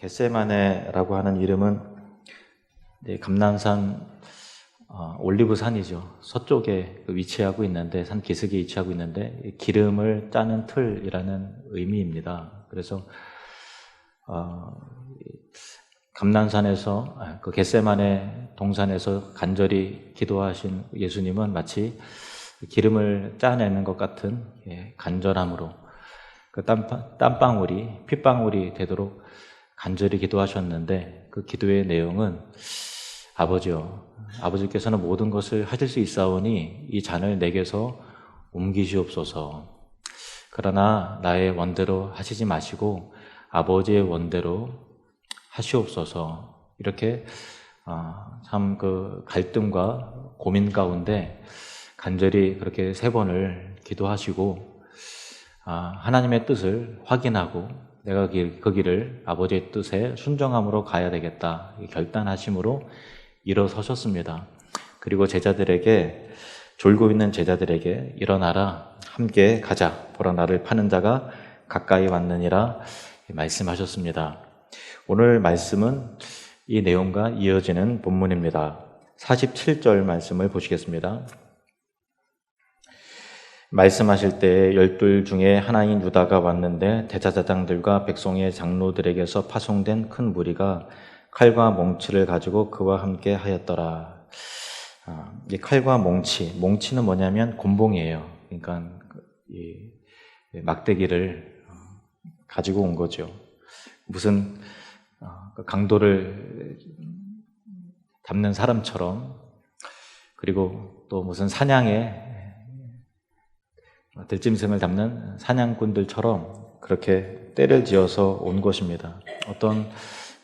겟세마네라고 하는 이름은 감람산 올리브산이죠. 서쪽에 위치하고 있는데, 산 기슭에 위치하고 있는데 기름을 짜는 틀이라는 의미입니다. 그래서 감람산에서 그 겟세마네 동산에서 간절히 기도하신 예수님은 마치 기름을 짜내는 것 같은 간절함으로 그 땀방울이 핏방울이 되도록 간절히 기도하셨는데, 그 기도의 내용은 아버지께서는 모든 것을 하실 수 있사오니 이 잔을 내게서 옮기시옵소서. 그러나 나의 원대로 하시지 마시고 아버지의 원대로 하시옵소서. 이렇게 참 그 갈등과 고민 가운데 간절히 그렇게 3번을 기도하시고 하나님의 뜻을 확인하고 내가 그 길을 아버지의 뜻에 순종함으로 가야 되겠다 결단하심으로 일어서셨습니다. 그리고 졸고 있는 제자들에게 일어나라, 함께 가자, 보라 나를 파는 자가 가까이 왔느니라 말씀하셨습니다. 오늘 말씀은 이 내용과 이어지는 본문입니다. 47절 말씀을 보시겠습니다. 말씀하실 때 12 중에 하나인 유다가 왔는데 대제사장들과 백성의 장로들에게서 파송된 큰 무리가 칼과 몽치를 가지고 그와 함께 하였더라. 이 칼과 몽치는 뭐냐면 곤봉이에요. 그러니까 이 막대기를 가지고 온 거죠. 무슨 강도를 잡는 사람처럼, 그리고 또 무슨 사냥에 들짐승을 잡는 사냥꾼들처럼 그렇게 때를 지어서 온 것입니다. 어떤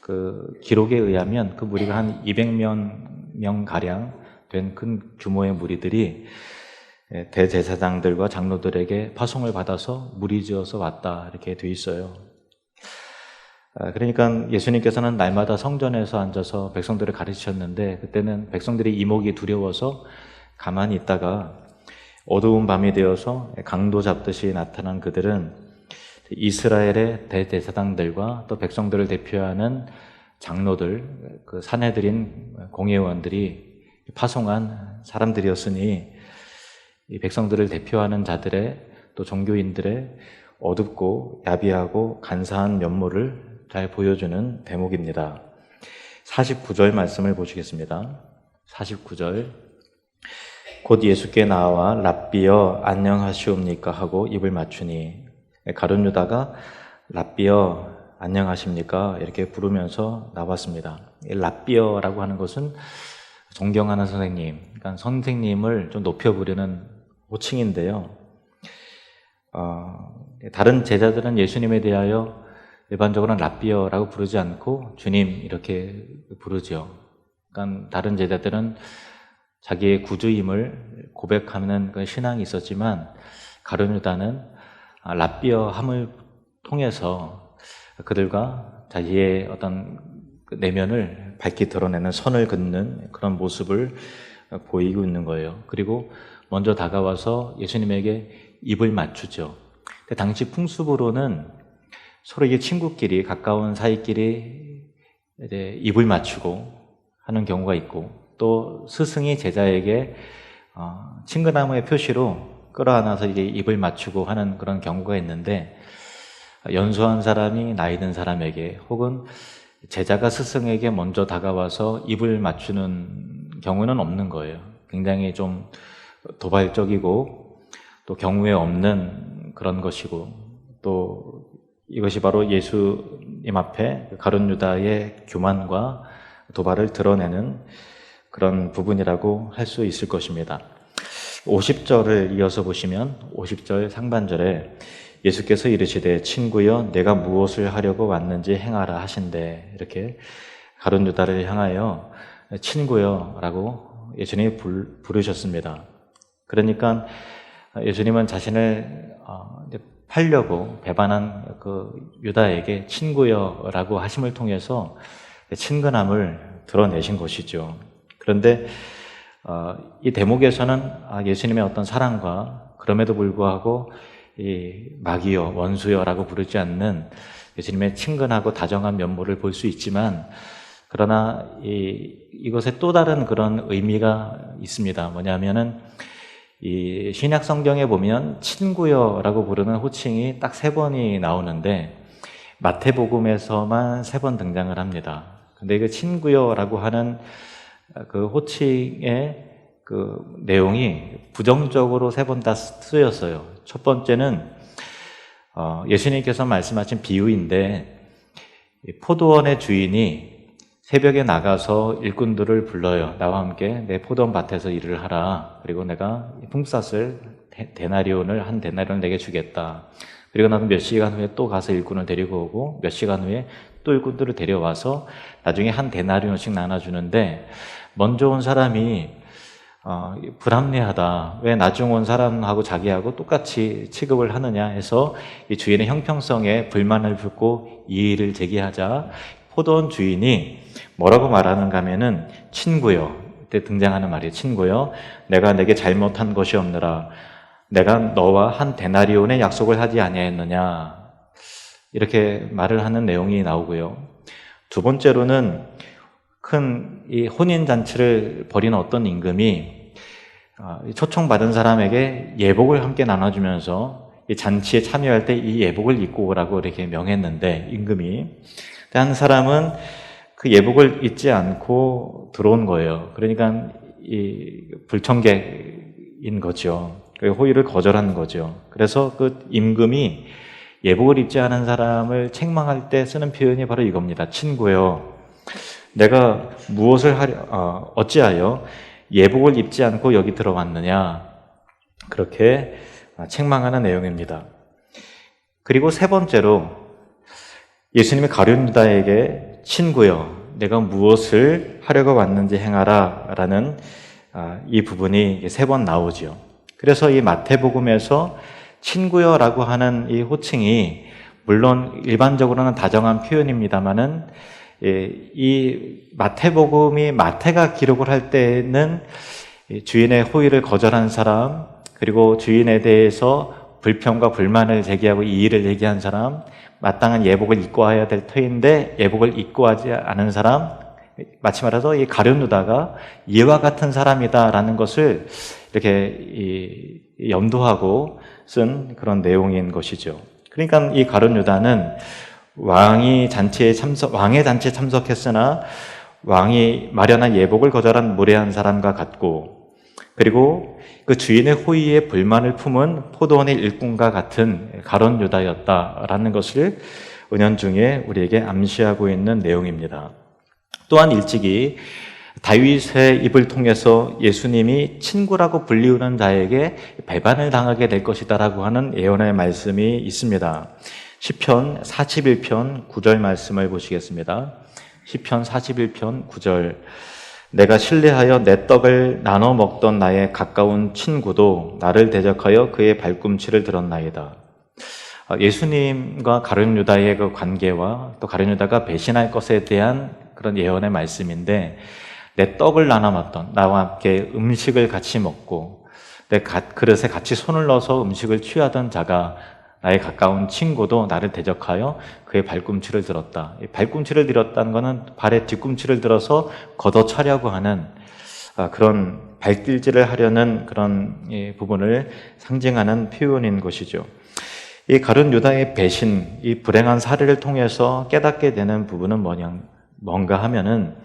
그 기록에 의하면 그 무리가 한 200명 가량 된 큰 규모의 무리들이 대제사장들과 장로들에게 파송을 받아서 무리지어서 왔다, 이렇게 돼 있어요. 그러니까 예수님께서는 날마다 성전에서 앉아서 백성들을 가르치셨는데, 그때는 백성들이 이목이 두려워서 가만히 있다가 어두운 밤이 되어서 강도 잡듯이 나타난 그들은 이스라엘의 대제사장들과 또 백성들을 대표하는 장로들, 그 사내들인 공회의원들이 파송한 사람들이었으니, 이 백성들을 대표하는 자들의 또 종교인들의 어둡고 야비하고 간사한 면모를 잘 보여주는 대목입니다. 49절 말씀을 보시겠습니다. 49절. 곧 예수께 나와 랍비여 안녕하시옵니까 하고 입을 맞추니, 가룟 유다가 랍비여 안녕하십니까 이렇게 부르면서 나왔습니다. 랍비여라고 하는 것은 존경하는 선생님, 그러니까 선생님을 좀 높여부르는 호칭인데요. 다른 제자들은 예수님에 대하여 일반적으로는 랍비여라고 부르지 않고 주님 이렇게 부르죠. 그러니까 다른 제자들은 자기의 구주임을 고백하는 그 신앙이 있었지만, 가룟 유다는 랍비여함을 통해서 그들과 자기의 어떤 내면을 밝히 드러내는 선을 긋는 그런 모습을 보이고 있는 거예요. 그리고 먼저 다가와서 예수님에게 입을 맞추죠. 근데 당시 풍습으로는 서로 이게 친구끼리, 가까운 사이끼리 이제 입을 맞추고 하는 경우가 있고, 또 스승이 제자에게 친근함의 표시로 끌어안아서 이제 입을 맞추고 하는 그런 경우가 있는데, 연소한 사람이 나이 든 사람에게, 혹은 제자가 스승에게 먼저 다가와서 입을 맞추는 경우는 없는 거예요. 굉장히 좀 도발적이고 또 경우에 없는 그런 것이고, 또 이것이 바로 예수님 앞에 가룟 유다의 교만과 도발을 드러내는 그런 부분이라고 할 수 있을 것입니다. 50절을 이어서 보시면 50절 상반절에 예수께서 이르시되 친구여 내가 무엇을 하려고 왔는지 행하라 하신대, 이렇게 가룟 유다를 향하여 친구여 라고 예수님이 부르셨습니다. 그러니까 예수님은 자신을 팔려고 배반한 그 유다에게 친구여 라고 하심을 통해서 친근함을 드러내신 것이죠. 그런데 이 대목에서는 예수님의 어떤 사랑과, 그럼에도 불구하고 이 마귀여, 원수여라고 부르지 않는 예수님의 친근하고 다정한 면모를 볼 수 있지만, 그러나 이것에 또 다른 그런 의미가 있습니다. 뭐냐면은 이 신약 성경에 보면 친구여라고 부르는 호칭이 딱 3번이 나오는데 마태복음에서만 3번 등장을 합니다. 근데 그 친구여라고 하는 그 호칭의 그 내용이 부정적으로 3번 다 쓰였어요. 첫 번째는 예수님께서 말씀하신 비유인데, 포도원의 주인이 새벽에 나가서 일꾼들을 불러요. 나와 함께 내 포도원 밭에서 일을 하라. 그리고 내가 품삯을 한 데나리온을 내게 주겠다. 그리고 나도 몇 시간 후에 또 가서 일꾼을 데리고 오고 몇 시간 후에 또 일꾼들을 데려와서 나중에 한 데나리온씩 나눠주는데, 먼저 온 사람이 불합리하다. 왜 나중 온 사람하고 자기하고 똑같이 취급을 하느냐 해서 이 주인의 형평성에 불만을 품고 이의를 제기하자 포도원 주인이 뭐라고 말하는가 하면은, 친구여, 그때 등장하는 말이에요. 친구여, 내가 내게 잘못한 것이 없느라 내가 너와 한 데나리온의 약속을 하지 아니하였느냐, 이렇게 말을 하는 내용이 나오고요. 두 번째로는 큰 이 혼인잔치를 벌이는 어떤 임금이 초청받은 사람에게 예복을 함께 나눠주면서 이 잔치에 참여할 때 이 예복을 입고 오라고 이렇게 명했는데, 임금이 한 사람은 그 예복을 입지 않고 들어온 거예요. 그러니까 이 불청객인 거죠. 호의를 거절한 거죠. 그래서 그 임금이 예복을 입지 않은 사람을 책망할 때 쓰는 표현이 바로 이겁니다. 친구여, 내가 무엇을 어찌하여 예복을 입지 않고 여기 들어왔느냐, 그렇게 책망하는 내용입니다. 그리고 3번째로 예수님이 가룟 유다에게 친구여, 내가 무엇을 하려고 왔는지 행하라 라는 이 부분이 3번 나오죠. 그래서 이 마태복음에서 친구여라고 하는 이 호칭이 물론 일반적으로는 다정한 표현입니다만은, 이 마태복음이 마태가 기록을 할 때는 주인의 호의를 거절한 사람, 그리고 주인에 대해서 불평과 불만을 제기하고 이의를 제기한 사람, 마땅한 예복을 입고 와야 될 터인데 예복을 입고 하지 않은 사람, 마치 말해서 이 가룟 유다가 이와 같은 사람이다라는 것을 이렇게 염두하고 쓴 그런 내용인 것이죠. 그러니까 이 가룟 유다는 왕의 잔치에 참석했으나 왕이 마련한 예복을 거절한 무례한 사람과 같고, 그리고 그 주인의 호의에 불만을 품은 포도원의 일꾼과 같은 가룟 유다였다라는 것을 은연중에 우리에게 암시하고 있는 내용입니다. 또한 일찍이 다윗의 입을 통해서 예수님이 친구라고 불리우는 자에게 배반을 당하게 될 것이다라고 하는 예언의 말씀이 있습니다. 시편 41편 9절 말씀을 보시겠습니다. 시편 41편 9절, 내가 신뢰하여 내 떡을 나눠 먹던 나의 가까운 친구도 나를 대적하여 그의 발꿈치를 들었나이다. 예수님과 가룟 유다의 그 관계와 또 가룟 유다가 배신할 것에 대한 그런 예언의 말씀인데, 내 떡을 나눠 먹던, 나와 함께 음식을 같이 먹고 내 그릇에 같이 손을 넣어서 음식을 취하던 자가, 나의 가까운 친구도 나를 대적하여 그의 발꿈치를 들었다. 이 발꿈치를 들었다는 것은 발의 뒤꿈치를 들어서 걷어차려고 하는 그런 발길질을 하려는 그런 부분을 상징하는 표현인 것이죠. 이 가룟 유다의 배신, 이 불행한 사례를 통해서 깨닫게 되는 부분은 뭔가 하면은,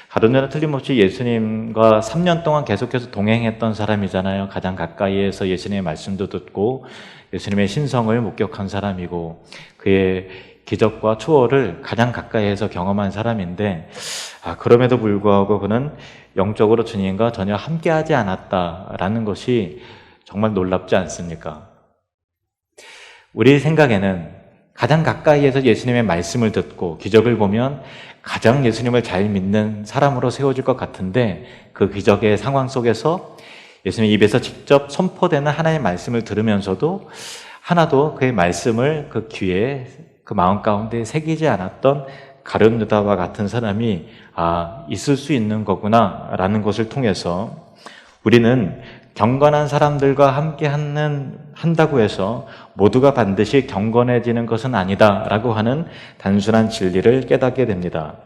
가룟 유다는 틀림없이 예수님과 3년 동안 계속해서 동행했던 사람이잖아요. 가장 가까이에서 예수님의 말씀도 듣고 예수님의 신성을 목격한 사람이고, 그의 기적과 초월을 가장 가까이에서 경험한 사람인데, 그럼에도 불구하고 그는 영적으로 주님과 전혀 함께하지 않았다라는 것이 정말 놀랍지 않습니까? 우리 생각에는 가장 가까이에서 예수님의 말씀을 듣고 기적을 보면 가장 예수님을 잘 믿는 사람으로 세워질 것 같은데, 그 기적의 상황 속에서 예수님 입에서 직접 선포되는 하나님의 말씀을 들으면서도 하나도 그의 말씀을 그 귀에, 그 마음 가운데 새기지 않았던 가룟 유다와 같은 사람이 있을 수 있는 거구나 라는 것을 통해서 우리는 경건한 사람들과 함께 한다고 해서 모두가 반드시 경건해지는 것은 아니다라고 하는 단순한 진리를 깨닫게 됩니다.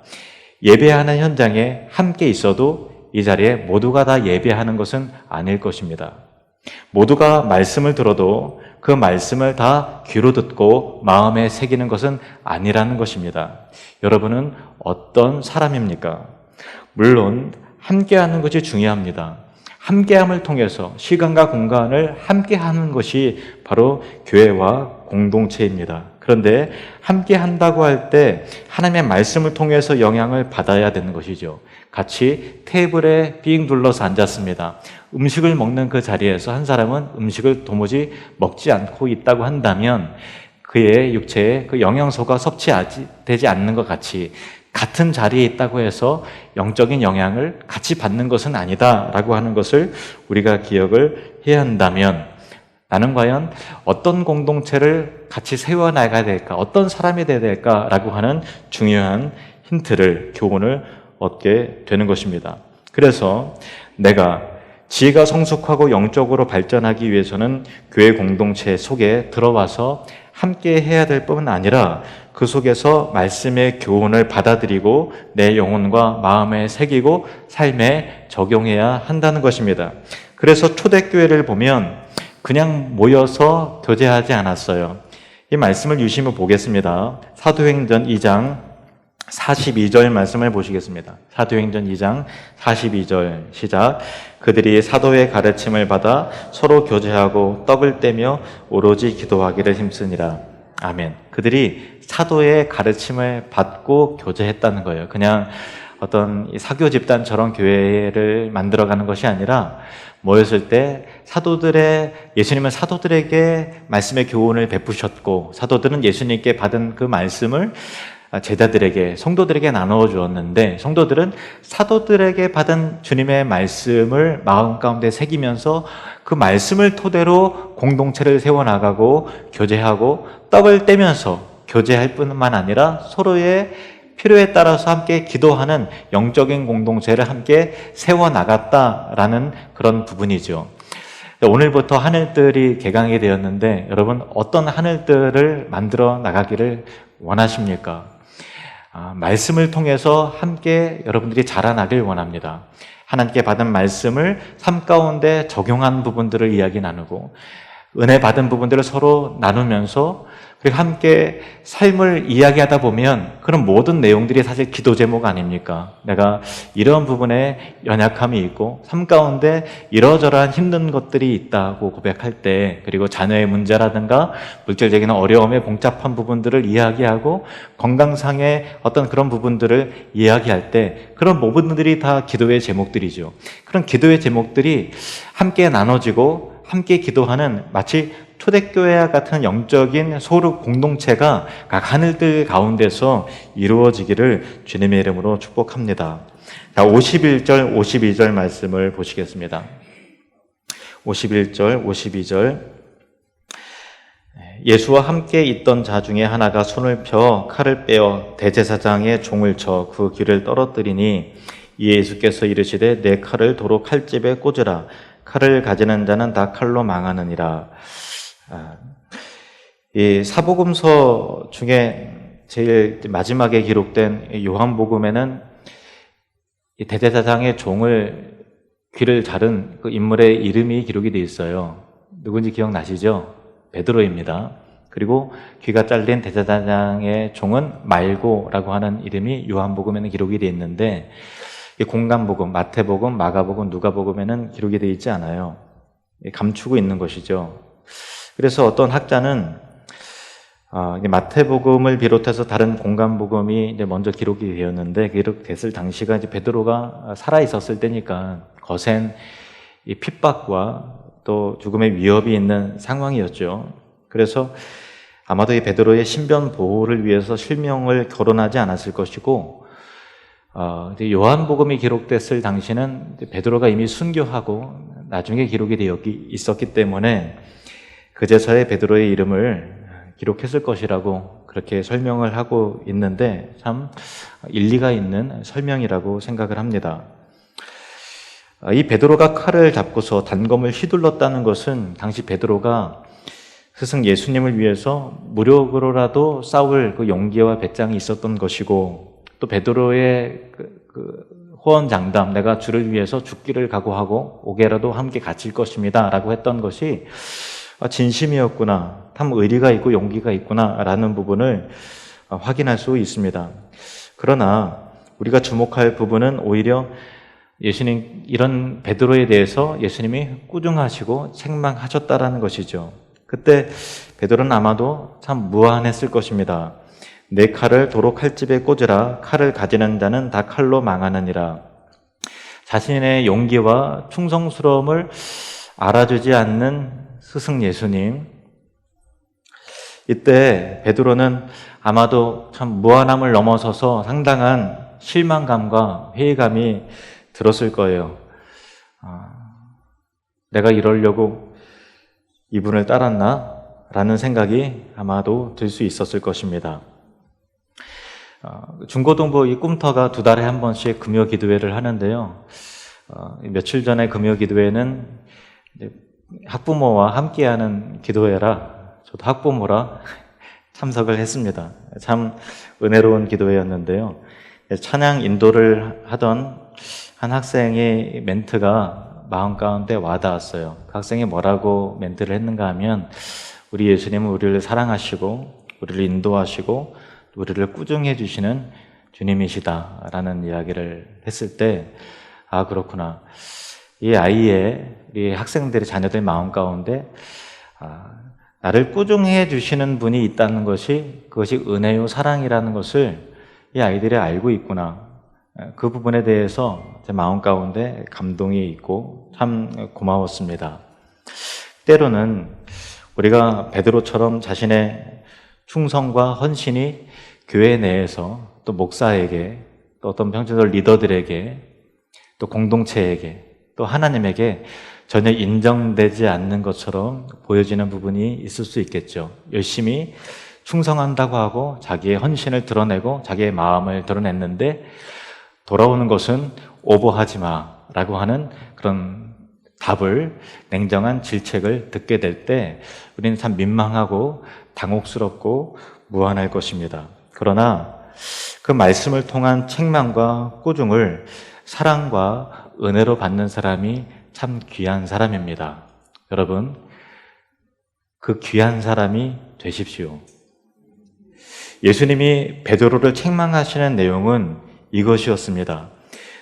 예배하는 현장에 함께 있어도 이 자리에 모두가 다 예배하는 것은 아닐 것입니다. 모두가 말씀을 들어도 그 말씀을 다 귀로 듣고 마음에 새기는 것은 아니라는 것입니다. 여러분은 어떤 사람입니까? 물론 함께하는 것이 중요합니다. 함께함을 통해서 시간과 공간을 함께하는 것이 바로 교회와 공동체입니다. 그런데 함께한다고 할 때 하나님의 말씀을 통해서 영향을 받아야 되는 것이죠. 같이 테이블에 삥 둘러서 앉았습니다. 음식을 먹는 그 자리에서 한 사람은 음식을 도무지 먹지 않고 있다고 한다면 그의 육체에 그 영양소가 섭취되지 않는 것 같이 같은 자리에 있다고 해서 영적인 영향을 같이 받는 것은 아니다라고 하는 것을 우리가 기억을 해야 한다면 나는 과연 어떤 공동체를 같이 세워나가야 될까, 어떤 사람이 되어야 될까라고 하는 중요한 힌트를, 교훈을 얻게 되는 것입니다. 그래서 내가 지혜가 성숙하고 영적으로 발전하기 위해서는 교회 공동체 속에 들어와서 함께 해야 될 뿐만 아니라 그 속에서 말씀의 교훈을 받아들이고 내 영혼과 마음에 새기고 삶에 적용해야 한다는 것입니다. 그래서 초대교회를 보면 그냥 모여서 교제하지 않았어요. 이 말씀을 유심히 보겠습니다. 사도행전 2장 42절 말씀을 보시겠습니다. 사도행전 2장 42절 시작. 그들이 사도의 가르침을 받아 서로 교제하고 떡을 떼며 오로지 기도하기를 힘쓰니라. 아멘. 그들이 사도의 가르침을 받고 교제했다는 거예요. 그냥 어떤 사교 집단처럼 교회를 만들어가는 것이 아니라 모였을 때 예수님은 사도들에게 말씀의 교훈을 베푸셨고 사도들은 예수님께 받은 그 말씀을 제자들에게, 성도들에게 나누어 주었는데 성도들은 사도들에게 받은 주님의 말씀을 마음 가운데 새기면서 그 말씀을 토대로 공동체를 세워나가고 교제하고 떡을 떼면서 교제할 뿐만 아니라 서로의 필요에 따라서 함께 기도하는 영적인 공동체를 함께 세워나갔다라는 그런 부분이죠. 오늘부터 하늘들이 개강이 되었는데 여러분 어떤 하늘들을 만들어 나가기를 원하십니까? 말씀을 통해서 함께 여러분들이 자라나길 원합니다. 하나님께 받은 말씀을 삶 가운데 적용한 부분들을 이야기 나누고 은혜 받은 부분들을 서로 나누면서 그리고 함께 삶을 이야기하다 보면 그런 모든 내용들이 사실 기도 제목 아닙니까? 내가 이런 부분에 연약함이 있고 삶 가운데 이러저러한 힘든 것들이 있다고 고백할 때 그리고 자녀의 문제라든가 물질적인 어려움의 복잡한 부분들을 이야기하고 건강상의 어떤 그런 부분들을 이야기할 때 그런 부분들이 다 기도의 제목들이죠. 그런 기도의 제목들이 함께 나눠지고 함께 기도하는 마치 초대교회와 같은 영적인 소르 공동체가 각 하늘들 가운데서 이루어지기를 주님의 이름으로 축복합니다. 자, 51절, 52절 말씀을 보시겠습니다. 51절, 52절. 예수와 함께 있던 자 중에 하나가 손을 펴 칼을 빼어 대제사장의 종을 쳐 그 귀를 떨어뜨리니 이에 예수께서 이르시되 내 칼을 도로 칼집에 꽂으라. 칼을 가지는 자는 다 칼로 망하느니라. 이 사복음서 중에 제일 마지막에 기록된 요한복음에는 이 대제사장의 종을 귀를 자른 그 인물의 이름이 기록이 되어 있어요. 누군지 기억나시죠? 베드로입니다. 그리고 귀가 잘린 대제사장의 종은 말고라고 하는 이름이 요한복음에는 기록이 되어 있는데 공간복음, 마태복음, 마가복음, 누가복음에는 기록이 되어 있지 않아요. 감추고 있는 것이죠. 그래서 어떤 학자는 마태복음을 비롯해서 다른 공간복음이 이제 먼저 기록이 되었는데 기록됐을 당시가 이제 베드로가 살아 있었을 때니까 거센 이 핍박과 또 죽음의 위협이 있는 상황이었죠. 그래서 아마도 이 베드로의 신변 보호를 위해서 실명을 거론하지 않았을 것이고 요한복음이 기록됐을 당시는 베드로가 이미 순교하고 나중에 기록이 되어 있었기 때문에 그제서야 베드로의 이름을 기록했을 것이라고 그렇게 설명을 하고 있는데 참 일리가 있는 설명이라고 생각을 합니다. 이 베드로가 칼을 잡고서 단검을 휘둘렀다는 것은 당시 베드로가 스승 예수님을 위해서 무력으로라도 싸울 그 용기와 배짱이 있었던 것이고, 또 베드로의 호언장담, 내가 주를 위해서 죽기를 각오하고 옥에라도 함께 갇힐 것입니다 라고 했던 것이 진심이었구나, 참 의리가 있고 용기가 있구나 라는 부분을 확인할 수 있습니다. 그러나 우리가 주목할 부분은 오히려 예수님, 이런 베드로에 대해서 예수님이 꾸중하시고 책망하셨다라는 것이죠. 그때 베드로는 아마도 참 무안했을 것입니다. 내 칼을 도로 칼집에 꽂으라. 칼을 가지는 자는 다 칼로 망하느니라. 자신의 용기와 충성스러움을 알아주지 않는 스승 예수님, 이때 베드로는 아마도 참 무안함을 넘어서서 상당한 실망감과 회의감이 들었을 거예요. 내가 이러려고 이분을 따랐나? 라는 생각이 아마도 들 수 있었을 것입니다. 중고등부 이 꿈터가 2달에 한 번씩 금요 기도회를 하는데요. 며칠 전에 금요 기도회는 학부모와 함께하는 기도회라 저도 학부모라 참석을 했습니다. 참 은혜로운 기도회였는데요. 찬양 인도를 하던 한 학생의 멘트가 마음 가운데 와닿았어요. 그 학생이 뭐라고 멘트를 했는가 하면, 우리 예수님은 우리를 사랑하시고 우리를 인도하시고 우리를 꾸중해 주시는 주님이시다 라는 이야기를 했을 때, 아 그렇구나, 이 아이의, 이 학생들의 자녀들의 마음 가운데 나를 꾸중해 주시는 분이 있다는 것이, 그것이 은혜요 사랑이라는 것을 이 아이들이 알고 있구나. 그 부분에 대해서 제 마음 가운데 감동이 있고 참 고마웠습니다. 때로는 우리가 베드로처럼 자신의 충성과 헌신이 교회 내에서, 또 목사에게, 또 어떤 평신도 리더들에게, 또 공동체에게, 또 하나님에게 전혀 인정되지 않는 것처럼 보여지는 부분이 있을 수 있겠죠. 열심히 충성한다고 하고 자기의 헌신을 드러내고 자기의 마음을 드러냈는데 돌아오는 것은 오버하지 마라고 하는 그런 답을, 냉정한 질책을 듣게 될 때 우리는 참 민망하고 당혹스럽고 무안할 것입니다. 그러나 그 말씀을 통한 책망과 꾸중을 사랑과 은혜로 받는 사람이 참 귀한 사람입니다. 여러분, 그 귀한 사람이 되십시오. 예수님이 베드로를 책망하시는 내용은 이것이었습니다.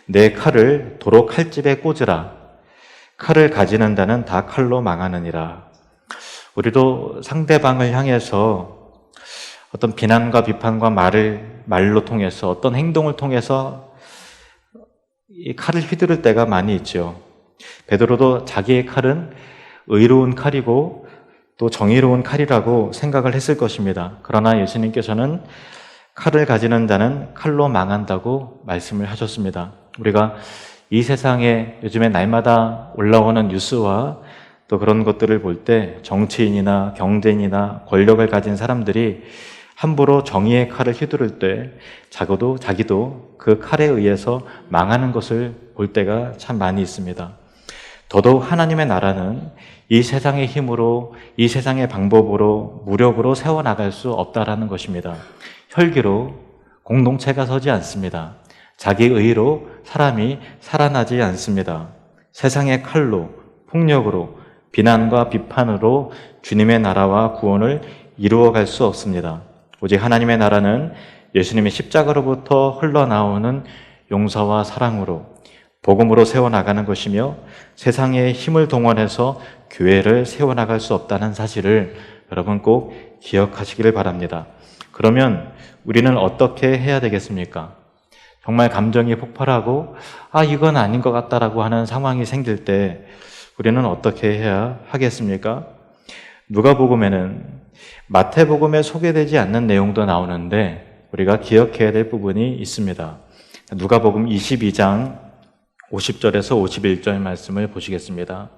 내 칼을 도로 칼집에 꽂으라. 칼을 가지는 자는 다 칼로 망하느니라. 우리도 상대방을 향해서 어떤 비난과 비판과 말로 통해서, 어떤 행동을 통해서 이 칼을 휘두를 때가 많이 있죠. 베드로도 자기의 칼은 의로운 칼이고 또 정의로운 칼이라고 생각을 했을 것입니다. 그러나 예수님께서는 칼을 가지는 자는 칼로 망한다고 말씀을 하셨습니다. 우리가 이 세상에 요즘에 날마다 올라오는 뉴스와 또 그런 것들을 볼 때 정치인이나 경제인이나 권력을 가진 사람들이 함부로 정의의 칼을 휘두를 때 자기도 그 칼에 의해서 망하는 것을 볼 때가 참 많이 있습니다. 더더욱 하나님의 나라는 이 세상의 힘으로, 이 세상의 방법으로, 무력으로 세워나갈 수 없다라는 것입니다. 혈기로 공동체가 서지 않습니다. 자기 의로 사람이 살아나지 않습니다. 세상의 칼로, 폭력으로, 비난과 비판으로 주님의 나라와 구원을 이루어갈 수 없습니다. 오직 하나님의 나라는 예수님의 십자가로부터 흘러나오는 용서와 사랑으로, 복음으로 세워나가는 것이며 세상의 힘을 동원해서 교회를 세워나갈 수 없다는 사실을 여러분 꼭 기억하시기를 바랍니다. 그러면 우리는 어떻게 해야 되겠습니까? 정말 감정이 폭발하고 이건 아닌 것 같다라고 하는 상황이 생길 때 우리는 어떻게 해야 하겠습니까? 누가복음에는 마태복음에 소개되지 않는 내용도 나오는데 우리가 기억해야 될 부분이 있습니다. 누가복음 22장 50절에서 51절 말씀을 보시겠습니다.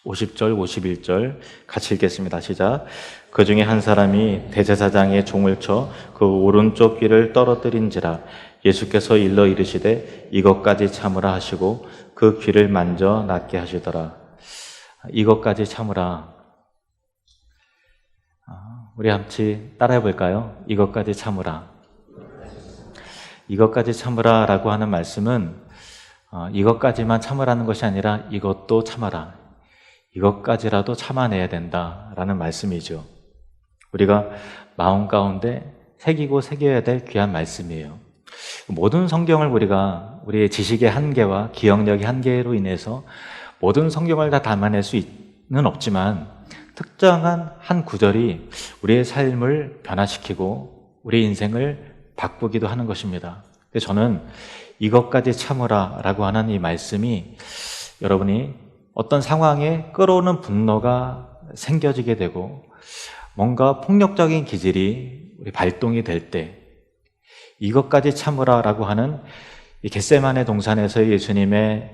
50절, 51절 같이 읽겠습니다. 시작. 그 중에 한 사람이 대제사장의 종을 쳐 그 오른쪽 귀를 떨어뜨린지라. 예수께서 일러 이르시되 이것까지 참으라 하시고 그 귀를 만져 낫게 하시더라. 이것까지 참으라. 우리 같이 따라해 볼까요? 이것까지 참으라. 이것까지 참으라 라고 하는 말씀은 이것까지만 참으라는 것이 아니라 이것도 참아라. 이것까지라도 참아내야 된다라는 말씀이죠. 우리가 마음 가운데 새기고 새겨야 될 귀한 말씀이에요. 모든 성경을 우리가 우리의 지식의 한계와 기억력의 한계로 인해서 모든 성경을 다 담아낼 수는 없지만 특정한 한 구절이 우리의 삶을 변화시키고 우리 인생을 바꾸기도 하는 것입니다. 그래서 저는 이것까지 참으라 라고 하는 이 말씀이 여러분이 어떤 상황에 끌어오는 분노가 생겨지게 되고 뭔가 폭력적인 기질이 우리 발동이 될 때 이것까지 참으라 라고 하는 이 겟세마네 동산에서 예수님의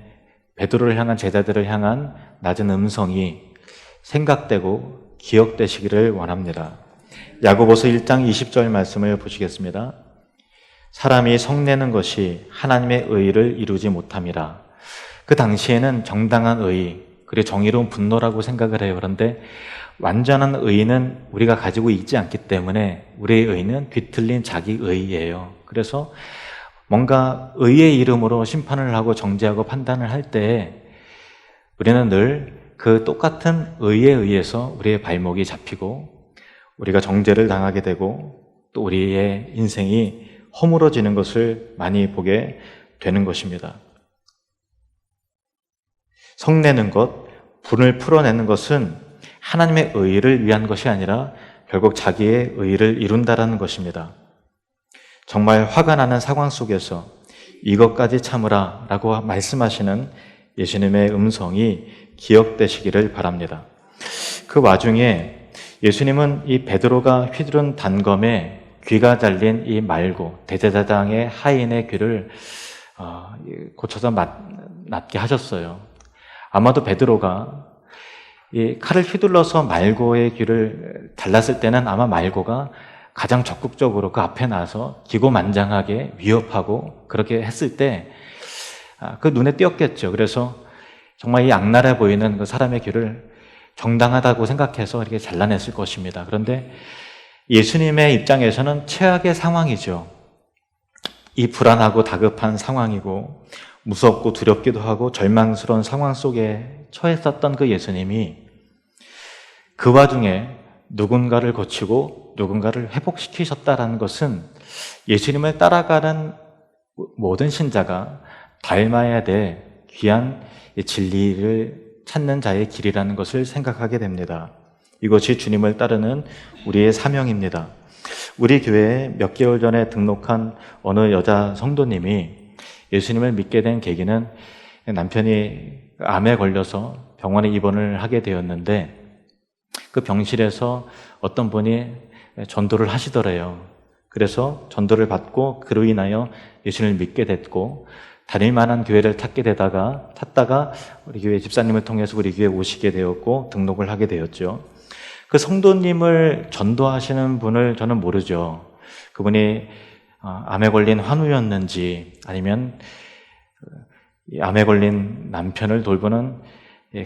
베드로를 향한 제자들을 향한 낮은 음성이 생각되고 기억되시기를 원합니다. 야고보서 1장 20절 말씀을 보시겠습니다. 사람이 성내는 것이 하나님의 의를 이루지 못함이라. 그 당시에는 정당한 의, 그리고 정의로운 분노라고 생각을 해요. 그런데 완전한 의는 우리가 가지고 있지 않기 때문에 우리의 의는 뒤틀린 자기 의예요. 그래서 뭔가 의의 이름으로 심판을 하고 정죄하고 판단을 할 때 우리는 늘 그 똑같은 의에 의해서 우리의 발목이 잡히고 우리가 정죄를 당하게 되고 또 우리의 인생이 허물어지는 것을 많이 보게 되는 것입니다. 성내는 것, 분을 풀어내는 것은 하나님의 의를 위한 것이 아니라 결국 자기의 의를 이룬다라는 것입니다. 정말 화가 나는 상황 속에서 이것까지 참으라 라고 말씀하시는 예수님의 음성이 기억되시기를 바랍니다. 그 와중에 예수님은 이 베드로가 휘두른 단검에 귀가 잘린 이 말고 대제사장의 하인의 귀를 고쳐서 낫게 하셨어요. 아마도 베드로가 이 칼을 휘둘러서 말고의 귀를 달랐을 때는 아마 말고가 가장 적극적으로 그 앞에 나서 기고만장하게 위협하고 그렇게 했을 때 그 눈에 띄었겠죠. 그래서 정말 이 악랄해 보이는 그 사람의 귀를 정당하다고 생각해서 이렇게 잘라냈을 것입니다. 그런데 예수님의 입장에서는 최악의 상황이죠. 이 불안하고 다급한 상황이고 무섭고 두렵기도 하고 절망스러운 상황 속에 처했었던 그 예수님이 그 와중에 누군가를 고치고 누군가를 회복시키셨다라는 것은 예수님을 따라가는 모든 신자가 닮아야 될 귀한 진리를 찾는 자의 길이라는 것을 생각하게 됩니다. 이것이 주님을 따르는 우리의 사명입니다. 우리 교회에 몇 개월 전에 등록한 어느 여자 성도님이 예수님을 믿게 된 계기는 남편이 암에 걸려서 병원에 입원을 하게 되었는데 그 병실에서 어떤 분이 전도를 하시더래요. 그래서 전도를 받고 그로 인하여 예수님을 믿게 됐고 다닐 만한 교회를 찾다가 우리 교회 집사님을 통해서 우리 교회에 오시게 되었고 등록을 하게 되었죠. 그 성도님을 전도하시는 분을 저는 모르죠. 그분이 암에 걸린 환우였는지 아니면 암에 걸린 남편을 돌보는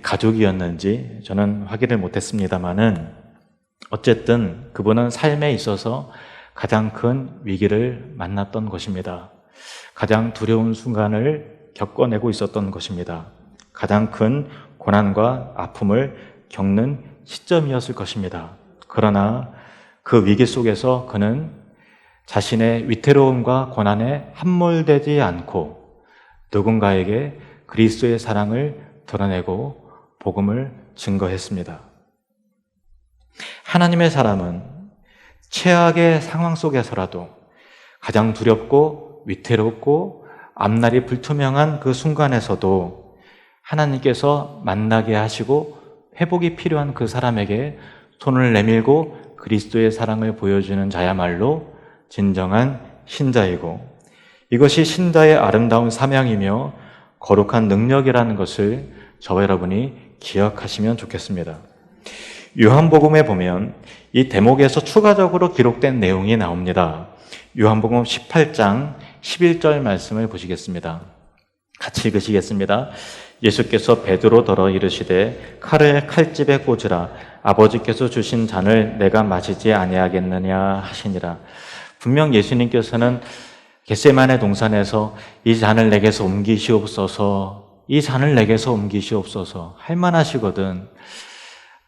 가족이었는지 저는 확인을 못했습니다만은 어쨌든 그분은 삶에 있어서 가장 큰 위기를 만났던 것입니다. 가장 두려운 순간을 겪어내고 있었던 것입니다. 가장 큰 고난과 아픔을 겪는 시점이었을 것입니다. 그러나 그 위기 속에서 그는 자신의 위태로움과 고난에 함몰되지 않고 누군가에게 그리스도의 사랑을 드러내고 복음을 증거했습니다. 하나님의 사람은 최악의 상황 속에서라도 가장 두렵고 위태롭고 앞날이 불투명한 그 순간에서도 하나님께서 만나게 하시고 회복이 필요한 그 사람에게 손을 내밀고 그리스도의 사랑을 보여주는 자야말로 진정한 신자이고 이것이 신자의 아름다운 사명이며 거룩한 능력이라는 것을 저와 여러분이 기억하시면 좋겠습니다. 요한복음에 보면 이 대목에서 추가적으로 기록된 내용이 나옵니다. 요한복음 18장 11절 말씀을 보시겠습니다. 같이 읽으시겠습니다. 예수께서 베드로더러 이르시되 칼을 칼집에 꽂으라. 아버지께서 주신 잔을 내가 마시지 아니하겠느냐 하시니라. 분명 예수님께서는 겟세마네 동산에서 이 잔을 내게서 옮기시옵소서, 이 잔을 내게서 옮기시옵소서 할 만하시거든.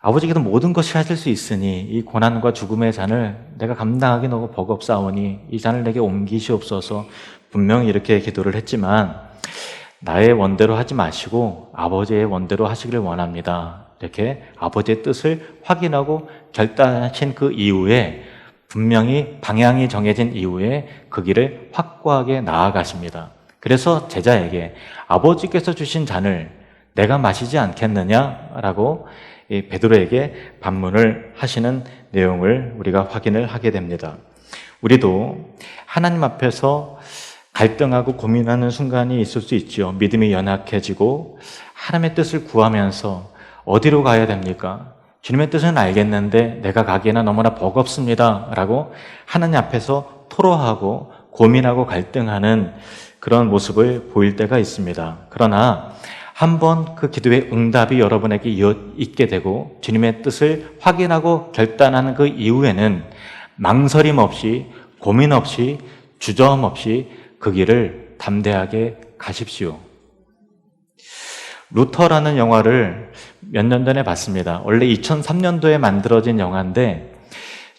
아버지께서 모든 것이 하실 수 있으니 이 고난과 죽음의 잔을 내가 감당하기 너무 버겁사오니 이 잔을 내게 옮기시옵소서 분명히 이렇게 기도를 했지만 나의 원대로 하지 마시고 아버지의 원대로 하시기를 원합니다. 이렇게 아버지의 뜻을 확인하고 결단하신 그 이후에 분명히 방향이 정해진 이후에 그 길을 확고하게 나아가십니다. 그래서 제자에게 아버지께서 주신 잔을 내가 마시지 않겠느냐라고 베드로에게 반문을 하시는 내용을 우리가 확인을 하게 됩니다. 우리도 하나님 앞에서 갈등하고 고민하는 순간이 있을 수 있죠. 믿음이 연약해지고 하나님의 뜻을 구하면서 어디로 가야 됩니까? 주님의 뜻은 알겠는데 내가 가기에는 너무나 버겁습니다 라고 하나님 앞에서 토로하고 고민하고 갈등하는 그런 모습을 보일 때가 있습니다. 그러나 한번 그 기도의 응답이 여러분에게 있게 되고 주님의 뜻을 확인하고 결단하는 그 이후에는 망설임 없이 고민 없이 주저함 없이 그 길을 담대하게 가십시오. 루터라는 영화를 몇 년 전에 봤습니다. 원래 2003년도에 만들어진 영화인데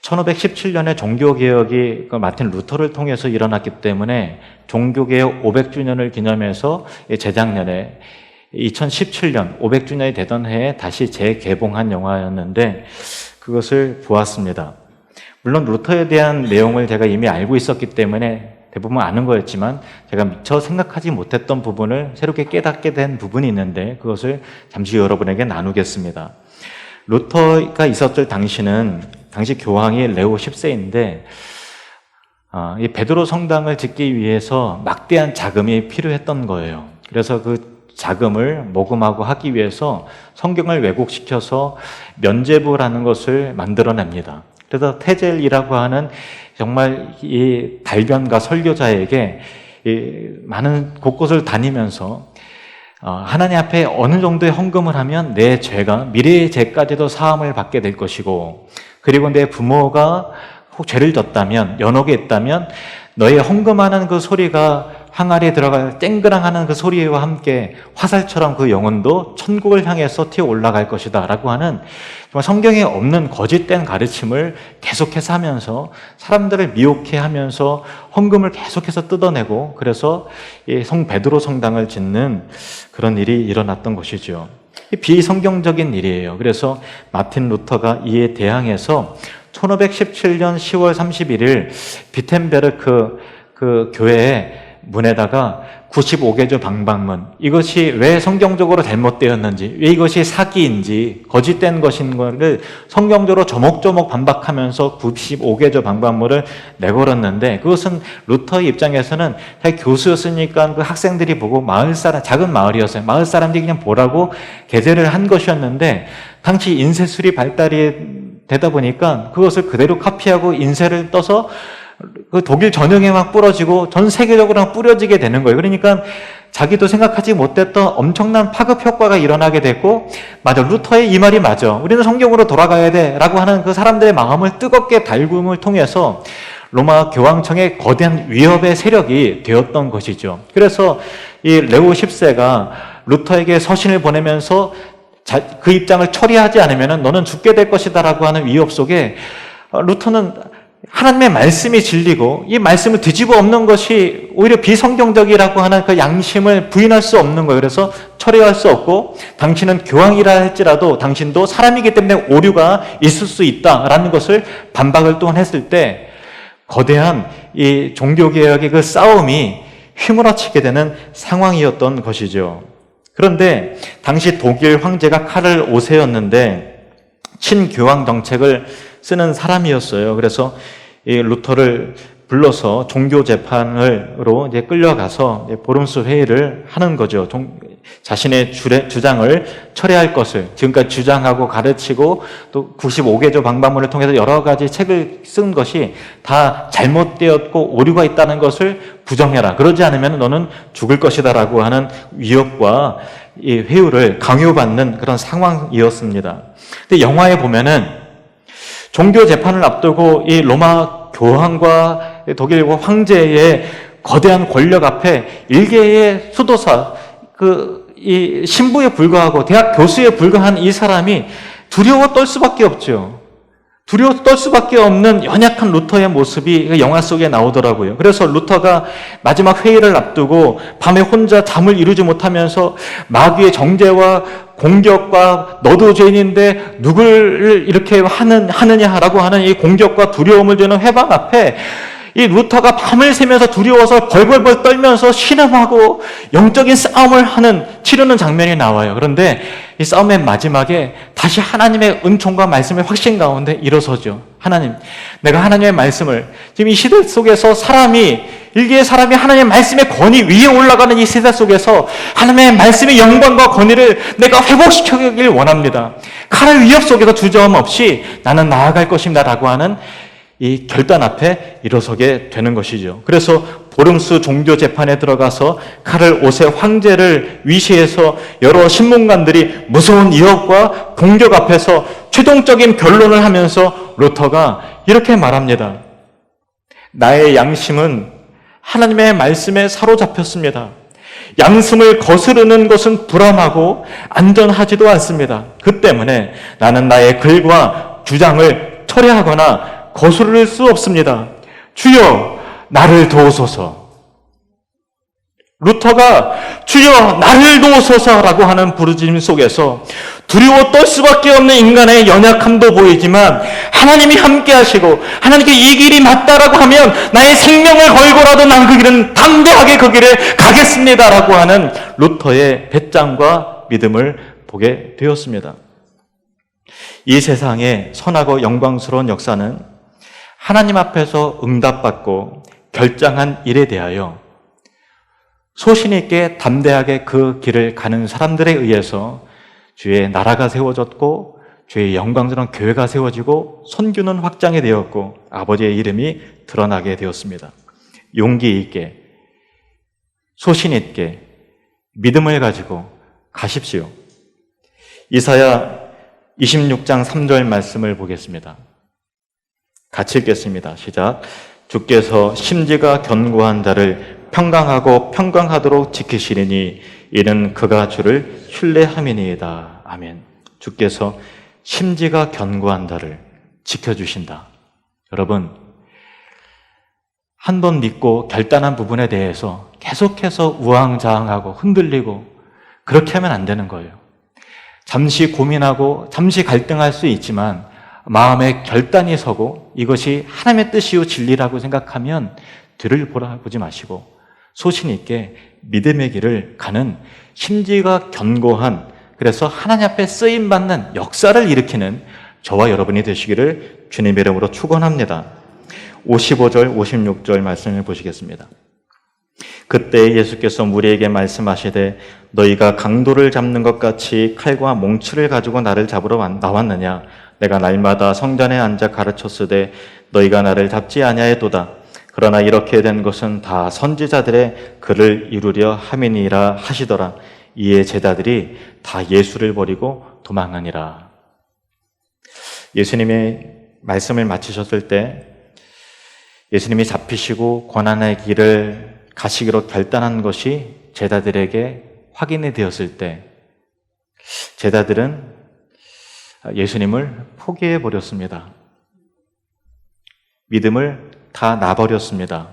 1517년에 종교개혁이 마틴 루터를 통해서 일어났기 때문에 종교개혁 500주년을 기념해서 재작년에 2017년 500주년이 되던 해에 다시 재개봉한 영화였는데 그것을 보았습니다. 물론 루터에 대한 내용을 제가 이미 알고 있었기 때문에 대부분 아는 거였지만 제가 미처 생각하지 못했던 부분을 새롭게 깨닫게 된 부분이 있는데 그것을 잠시 여러분에게 나누겠습니다. 루터가 있었을 당시 교황이 레오 10세인데 이 베드로 성당을 짓기 위해서 막대한 자금이 필요했던 거예요. 그래서 그 자금을 모금하고 하기 위해서 성경을 왜곡시켜서 면죄부라는 것을 만들어냅니다. 그래서 테젤이라고 하는 정말 이 달변가 설교자에게 많은 곳곳을 다니면서 하나님 앞에 어느 정도의 헌금을 하면 내 죄가 미래의 죄까지도 사함을 받게 될 것이고 그리고 내 부모가 혹 죄를 졌다면 연옥에 있다면 너의 헌금하는 그 소리가 항아리에 들어갈 땡그랑하는 그 소리와 함께 화살처럼 그 영혼도 천국을 향해서 튀어 올라갈 것이다 라고 하는 정말 성경에 없는 거짓된 가르침을 계속해서 하면서 사람들을 미혹해 하면서 헌금을 계속해서 뜯어내고 그래서 성 베드로 성당을 짓는 그런 일이 일어났던 것이죠. 비성경적인 일이에요. 그래서 마틴 루터가 이에 대항해서 1517년 10월 31일 비텐베르크 그 교회에 문에다가 95개조 방방문, 이것이 왜 성경적으로 잘못되었는지, 왜 이것이 사기인지, 거짓된 것인 것을 성경적으로 조목조목 반박하면서 95개조 방방문을 내걸었는데, 그것은 루터의 입장에서는 자기 교수였으니까 그 학생들이 보고 작은 마을이었어요. 마을 사람들이 그냥 보라고 게재를 한 것이었는데, 당시 인쇄술이 발달이 되다 보니까 그것을 그대로 카피하고 인쇄를 떠서 그 독일 전역에 막 뿌려지고 전 세계적으로 뿌려지게 되는 거예요. 그러니까 자기도 생각하지 못했던 엄청난 파급 효과가 일어나게 됐고, 맞아, 루터의 이 말이 맞아, 우리는 성경으로 돌아가야 돼 라고 하는 그 사람들의 마음을 뜨겁게 달굼을 통해서 로마 교황청의 거대한 위협의 세력이 되었던 것이죠. 그래서 이 레오 10세가 루터에게 서신을 보내면서 그 입장을 처리하지 않으면 너는 죽게 될 것이다 라고 하는 위협 속에 루터는 하나님의 말씀이 진리고 이 말씀을 뒤집어 엎는 것이 오히려 비성경적이라고 하는 그 양심을 부인할 수 없는 거예요. 그래서 철회할 수 없고, 당신은 교황이라 할지라도 당신도 사람이기 때문에 오류가 있을 수 있다라는 것을 반박을 또한 했을 때 거대한 이 종교개혁의 그 싸움이 휘몰아치게 되는 상황이었던 것이죠. 그런데 당시 독일 황제가 카를 5세였는데 친교황 정책을 쓰는 사람이었어요. 그래서 이 루터를 불러서 종교 재판으로 이제 끌려가서 이제 보름수 회의를 하는 거죠. 자신의 주장을 철회할 것을 지금까지 주장하고 가르치고 또 95개조 방법문을 통해서 여러 가지 책을 쓴 것이 다 잘못되었고 오류가 있다는 것을 부정해라. 그러지 않으면 너는 죽을 것이다 라고 하는 위협과 이 회유를 강요받는 그런 상황이었습니다. 근데 영화에 보면은 종교 재판을 앞두고 이 로마 교황과 독일 황제의 거대한 권력 앞에 일개의 수도사, 이 신부에 불과하고 대학 교수에 불과한 이 사람이 두려워 떨 수밖에 없죠. 두려워 떨 수밖에 없는 연약한 루터의 모습이 영화 속에 나오더라고요. 그래서 루터가 마지막 회의를 앞두고 밤에 혼자 잠을 이루지 못하면서 마귀의 정죄와 공격과 너도 죄인인데 누굴 이렇게 하느냐라고 하는 이 공격과 두려움을 주는 회방 앞에 이 루터가 밤을 새면서 두려워서 벌벌벌 떨면서 신음하고 영적인 싸움을 치르는 장면이 나와요. 그런데 이 싸움의 마지막에 다시 하나님의 은총과 말씀의 확신 가운데 일어서죠. 하나님, 내가 하나님의 말씀을 지금 이 시대 속에서 일개의 사람이 하나님의 말씀의 권위 위에 올라가는 이 세대 속에서 하나님의 말씀의 영광과 권위를 내가 회복시키길 원합니다. 칼의 위협 속에서 주저함 없이 나는 나아갈 것입니다 라고 하는 이 결단 앞에 일어서게 되는 것이죠. 그래서 보름수 종교 재판에 들어가서 칼을 옷에 황제를 위시해서 여러 신문관들이 무서운 위협과 공격 앞에서 최종적인 변론을 하면서 루터가 이렇게 말합니다. 나의 양심은 하나님의 말씀에 사로잡혔습니다. 양심을 거스르는 것은 불안하고 안전하지도 않습니다. 그 때문에 나는 나의 글과 주장을 철회하거나 거스를 수 없습니다. 주여 나를 도우소서. 루터가 주여 나를 도우소서라고 하는 부르짖음 속에서 두려워 떨 수밖에 없는 인간의 연약함도 보이지만 하나님이 함께 하시고 하나님께 이 길이 맞다라고 하면 나의 생명을 걸고라도 난 그 길은 담대하게 그 길을 가겠습니다라고 하는 루터의 배짱과 믿음을 보게 되었습니다. 이 세상의 선하고 영광스러운 역사는 하나님 앞에서 응답받고 결정한 일에 대하여 소신 있게 담대하게 그 길을 가는 사람들에 의해서 주의 나라가 세워졌고 주의 영광스러운 교회가 세워지고 선교는 확장이 되었고 아버지의 이름이 드러나게 되었습니다. 용기 있게 소신 있게 믿음을 가지고 가십시오. 이사야 26장 3절 말씀을 보겠습니다. 같이 읽겠습니다. 시작. 주께서 심지가 견고한 자를 평강하고 평강하도록 지키시리니 이는 그가 주를 신뢰함이니이다. 아멘. 주께서 심지가 견고한 자를 지켜주신다. 여러분, 한 번 믿고 결단한 부분에 대해서 계속해서 우왕좌왕하고 흔들리고 그렇게 하면 안 되는 거예요. 잠시 고민하고 잠시 갈등할 수 있지만 마음에 결단이 서고 이것이 하나님의 뜻이요 진리라고 생각하면 뒤를 보지 마시고 소신 있게 믿음의 길을 가는 심지가 견고한, 그래서 하나님 앞에 쓰임받는 역사를 일으키는 저와 여러분이 되시기를 주님의 이름으로 축원합니다. 55절 56절 말씀을 보시겠습니다. 그때 예수께서 무리에게 말씀하시되 너희가 강도를 잡는 것 같이 칼과 몽치를 가지고 나를 잡으러 나왔느냐? 내가 날마다 성전에 앉아 가르쳤으되 너희가 나를 잡지 아니하였도다. 그러나 이렇게 된 것은 다 선지자들의 글을 이루려 함이니라 하시더라. 이에 제자들이 다 예수를 버리고 도망하니라. 예수님의 말씀을 마치셨을 때 예수님이 잡히시고 고난의 길을 가시기로 결단한 것이 제자들에게 확인이 되었을 때 제자들은 예수님을 포기해 버렸습니다. 믿음을 다 놔버렸습니다.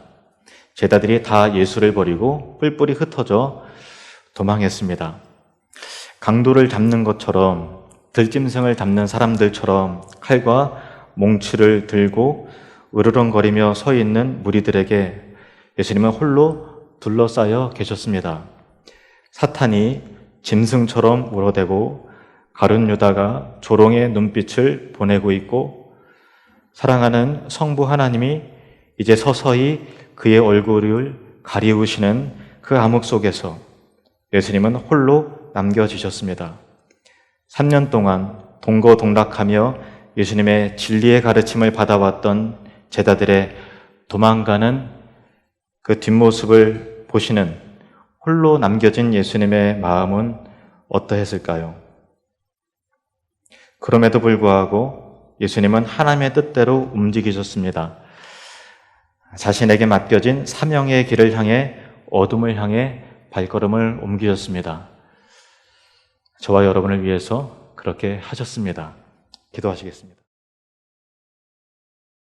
제자들이 다 예수를 버리고 뿔뿔이 흩어져 도망했습니다. 강도를 잡는 것처럼, 들짐승을 잡는 사람들처럼 칼과 몽치를 들고 으르렁거리며 서 있는 무리들에게 예수님은 홀로 둘러싸여 계셨습니다. 사탄이 짐승처럼 울어대고 가룟 유다가 조롱의 눈빛을 보내고 있고 사랑하는 성부 하나님이 이제 서서히 그의 얼굴을 가리우시는 그 암흑 속에서 예수님은 홀로 남겨지셨습니다. 3년 동안 동거동락하며 예수님의 진리의 가르침을 받아왔던 제자들의 도망가는 그 뒷모습을 보시는 홀로 남겨진 예수님의 마음은 어떠했을까요? 그럼에도 불구하고 예수님은 하나님의 뜻대로 움직이셨습니다. 자신에게 맡겨진 사명의 길을 향해 어둠을 향해 발걸음을 옮기셨습니다. 저와 여러분을 위해서 그렇게 하셨습니다. 기도하시겠습니다.